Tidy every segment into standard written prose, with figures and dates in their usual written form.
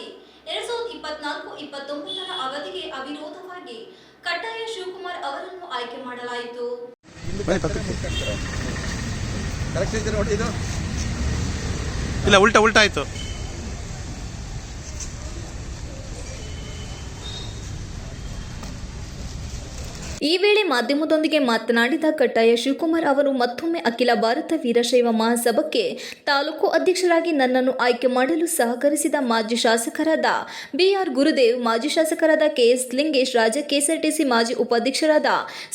ಆಗಿ 2024-29 ಅವಧಿಗೆ ಅವಿರೋಧವಾಗಿ ಕಟ್ಟಾಯ ಶಿವಕುಮಾರ್ ಅವರನ್ನು ಆಯ್ಕೆ ಮಾಡಲಾಯಿತು. ಇಲ್ಲ, ಉಲ್ಟಾ ಆಯ್ತು. ಈ ವೇಳೆ ಮಾಧ್ಯಮದೊಂದಿಗೆ ಮಾತನಾಡಿದ ಕಟ್ಟಾಯ ಶಿವಕುಮಾರ್ ಅವರು ಮತ್ತೊಮ್ಮೆ ಅಖಿಲ ಭಾರತ ವೀರಶೈವ ಮಹಾಸಭಾಕ್ಕೆ ತಾಲೂಕು ಅಧ್ಯಕ್ಷರಾಗಿ ನನ್ನನ್ನು ಆಯ್ಕೆ ಮಾಡಲು ಸಹಕರಿಸಿದ ಮಾಜಿ ಶಾಸಕರಾದ ಬಿಆರ್ ಗುರುದೇವ್, ಮಾಜಿ ಶಾಸಕರಾದ ಕೆಎಸ್ ಲಿಂಗೇಶ್, ರಾಜ್ಯ ಕೆಎಸ್ಆರ್ಟಿಸಿ ಮಾಜಿ ಉಪಾಧ್ಯಕ್ಷರಾದ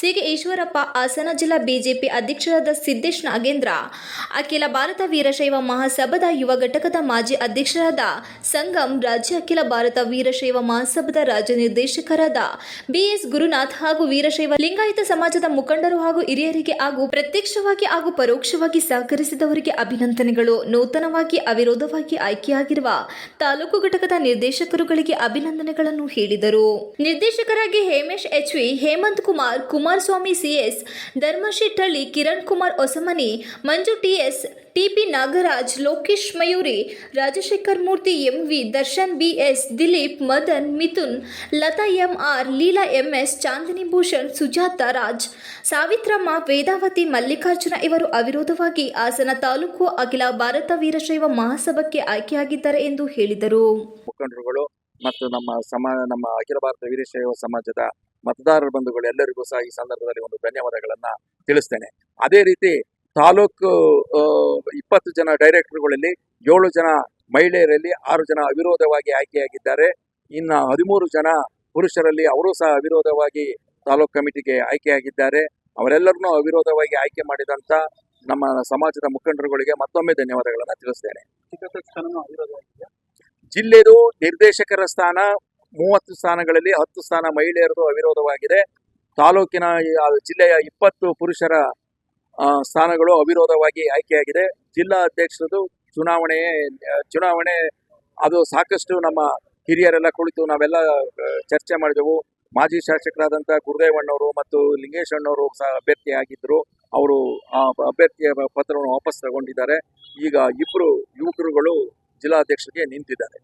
ಸಿಗೆ ಈಶ್ವರಪ್ಪ, ಹಾಸನ ಜಿಲ್ಲಾ ಬಿಜೆಪಿ ಅಧ್ಯಕ್ಷರಾದ ಸಿದ್ದೇಶ್ ನಾಗೇಂದ್ರ, ಅಖಿಲ ಭಾರತ ವೀರಶೈವ ಮಹಾಸಭಾದ ಯುವ ಘಟಕದ ಮಾಜಿ ಅಧ್ಯಕ್ಷರಾದ ಸಂಗಮ್, ರಾಜ್ಯ ಅಖಿಲ ಭಾರತ ವೀರಶೈವ ಮಹಾಸಭಾದ ರಾಜ್ಯ ನಿರ್ದೇಶಕರಾದ ಬಿಎಸ್ ಗುರುನಾಥ್ ಹಾಗೂ ವೀರಶೈವ ಲಿಂಗಾಯತ ಸಮಾಜದ ಮುಖಂಡರು ಹಾಗೂ ಹಿರಿಯರಿಗೆ ಹಾಗೂ ಪ್ರತ್ಯಕ್ಷವಾಗಿ ಹಾಗೂ ಪರೋಕ್ಷವಾಗಿ ಸಹಕರಿಸಿದವರಿಗೆ ಅಭಿನಂದನೆಗಳು. ನೂತನವಾಗಿ ಅವಿರೋಧವಾಗಿ ಆಯ್ಕೆಯಾಗಿರುವ ತಾಲೂಕು ಘಟಕದ ನಿರ್ದೇಶಕರುಗಳಿಗೆ ಅಭಿನಂದನೆಗಳನ್ನು ಹೇಳಿದರು. ನಿರ್ದೇಶಕರಾಗಿ Hemesh HV, Hemanth Kumar, Kumaraswamy CS, Dharmashettalli, Kiran Kumar Hosamani, Manju TS, TP Nagaraj, Lokesh Mayuri, Rajashekhar Murthy, MV, Darshan BS, Dilip, Madan, Mithun, Latha MR, Leela MS, Chandini Bhushan, Sujatha Raj, Savithramma, Vedavathi, Mallikarjuna ಇವರು ಅವಿರೋಧವಾಗಿ ಹಾಸನ ತಾಲೂಕು ಅಖಿಲ ಭಾರತ ವೀರಶೈವ ಮಹಾಸಭಾಕ್ಕೆ ಆಯ್ಕೆಯಾಗಿದ್ದಾರೆ ಎಂದು ಹೇಳಿದರು. ಮುಖಂಡರುಗಳು ಮತ್ತು ನಮ್ಮ ಅಖಿಲ ಭಾರತ ವೀರಶೈವ ಸಮಾಜದ ಮತದಾರರ ಬಂಧುಗಳು ಎಲ್ಲರಿಗೂ ಸಹ ಈ ಸಂದರ್ಭದಲ್ಲಿ ಒಂದು ಧನ್ಯವಾದಗಳನ್ನ ತಿಳಿಸ್ತೇನೆ. ಅದೇ ರೀತಿ ತಾಲೂಕು 20 ಜನ ಡೈರೆಕ್ಟರ್ಗಳಲ್ಲಿ 7 ಜನ ಮಹಿಳೆಯರಲ್ಲಿ 6 ಜನ ಅವಿರೋಧವಾಗಿ ಆಯ್ಕೆಯಾಗಿದ್ದಾರೆ. ಇನ್ನು 13 ಜನ ಪುರುಷರಲ್ಲಿ ಅವರು ಸಹ ಅವಿರೋಧವಾಗಿ ತಾಲೂಕು ಕಮಿಟಿಗೆ ಆಯ್ಕೆಯಾಗಿದ್ದಾರೆ. ಅವರೆಲ್ಲರನ್ನೂ ಅವಿರೋಧವಾಗಿ ಆಯ್ಕೆ ಮಾಡಿದಂಥ ನಮ್ಮ ಸಮಾಜದ ಮುಖಂಡರುಗಳಿಗೆ ಮತ್ತೊಮ್ಮೆ ಧನ್ಯವಾದಗಳನ್ನು ತಿಳಿಸ್ತೇನೆ. ಜಿಲ್ಲೆದು ನಿರ್ದೇಶಕರ ಸ್ಥಾನ 30 ಸ್ಥಾನಗಳಲ್ಲಿ 10 ಸ್ಥಾನ ಮಹಿಳೆಯರದು ಅವಿರೋಧವಾಗಿದೆ. ತಾಲೂಕಿನ ಜಿಲ್ಲೆಯ 20 ಪುರುಷರ ಸ್ಥಾನಗಳು ಅವಿರೋಧವಾಗಿ ಆಯ್ಕೆಯಾಗಿದೆ. ಜಿಲ್ಲಾ ಅಧ್ಯಕ್ಷರದು ಚುನಾವಣೆ ಅದು ಸಾಕಷ್ಟು ನಮ್ಮ ಹಿರಿಯರೆಲ್ಲ ಕುಳಿತು ನಾವೆಲ್ಲ ಚರ್ಚೆ ಮಾಡಿದೆವು. ಮಾಜಿ ಶಾಸಕರಾದಂಥ ಗುರುದೇವಣ್ಣವರು ಮತ್ತು ಲಿಂಗೇಶ್ ಅಣ್ಣವರು ಸಹ ಅಭ್ಯರ್ಥಿಯಾಗಿದ್ದರು. ಅವರು ಆ ಅಭ್ಯರ್ಥಿಯ ಪತ್ರವನ್ನು ವಾಪಸ್ ತಗೊಂಡಿದ್ದಾರೆ. ಈಗ 2 ಯುವಕರುಗಳು ಜಿಲ್ಲಾಧ್ಯಕ್ಷರಿಗೆ ನಿಂತಿದ್ದಾರೆ.